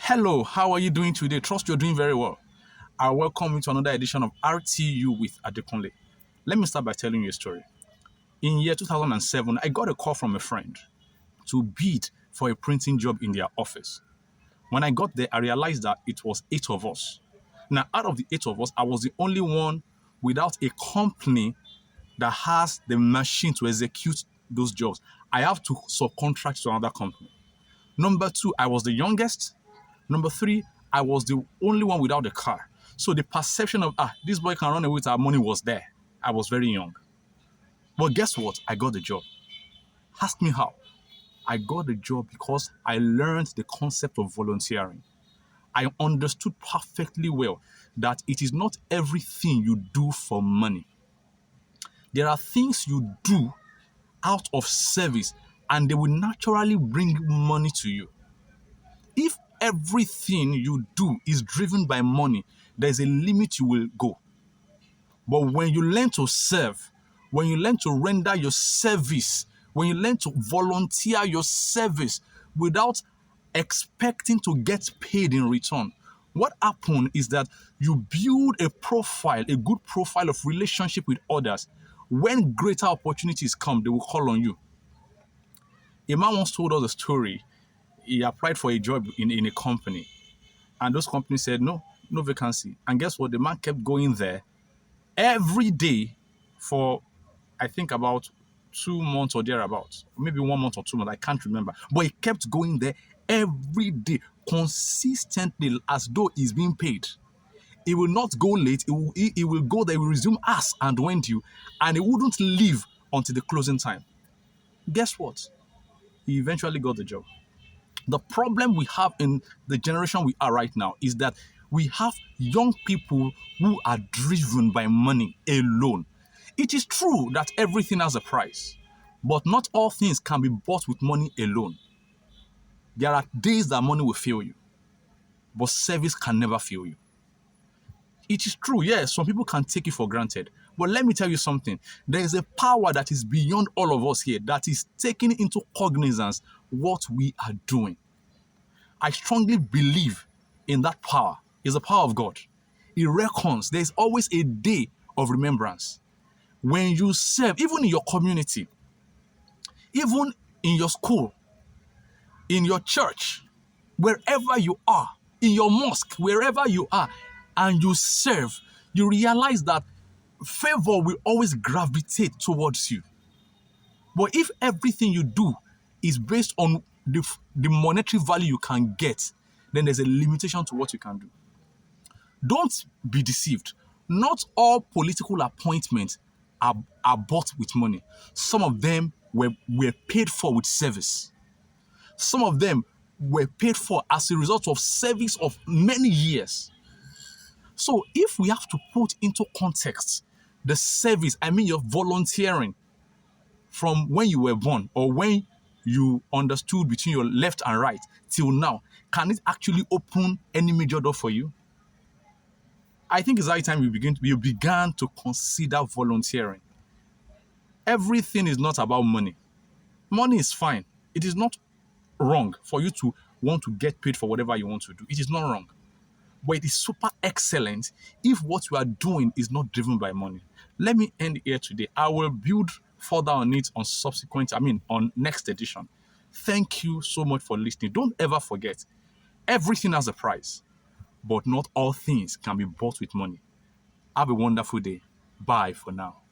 Hello, how are you doing today? Trust you're doing very well. I welcome you to another edition of RTU with Adekunle. Let me start by telling you a story. In year 2007, I got a call from a friend to bid for a printing job in their office. When I got there, I realized that it was 8 of us. Now, out of the 8 of us, I was the only one without a company that has the machine to execute those jobs. I have to subcontract to another company. Number two, I was the youngest. Number three, I was the only one without a car. So the perception of, this boy can run away with our money was there. I was very young. But guess what? I got the job. Ask me how. I got the job because I learned the concept of volunteering. I understood perfectly well that it is not everything you do for money. There are things you do out of service and they will naturally bring money to you. If everything you do is driven by money, there's a limit you will go. But when you learn to serve, when you learn to render your service, when you learn to volunteer your service without expecting to get paid in return, what happens is that you build a profile, a good profile of relationship with others. When greater opportunities come, they will call on you. A man once told us a story. He applied for a job in a company, and those companies said, no vacancy. And guess what? The man kept going there every day for, I think, about 2 months or thereabouts. Maybe 1 month or 2 months. I can't remember. But he kept going there every day, consistently, as though he's being paid. He will not go late. He will go there, he will resume as and when due, and he wouldn't leave until the closing time. Guess what? He eventually got the job. The problem we have in the generation we are right now is that we have young people who are driven by money alone. It is true that everything has a price, but not all things can be bought with money alone. There are days that money will fail you, but service can never fail you. It is true, yes, some people can take it for granted. But let me tell you something. There is a power that is beyond all of us here that is taking into cognizance what we are doing. I strongly believe in that power. It's the power of God. It reckons. There is always a day of remembrance. When you serve, even in your community, even in your school, in your church, wherever you are, in your mosque, wherever you are, and you serve, you realize that favor will always gravitate towards you. But if everything you do is based on the monetary value you can get, then there's a limitation to what you can do. Don't be deceived. Not all political appointments are bought with money. Some of them were paid for with service. Some of them were paid for as a result of service of many years. So if we have to put into context the service, I mean your volunteering from when you were born or when you understood between your left and right till now, can it actually open any major door for you? I think it's high time you began to consider volunteering. Everything is not about money. Money is fine. It is not wrong for you to want to get paid for whatever you want to do. It is not wrong. But it is super excellent if what you are doing is not driven by money. Let me end here today. I will build further on it on next edition. Thank you so much for listening. Don't ever forget, everything has a price, but not all things can be bought with money. Have a wonderful day. Bye for now.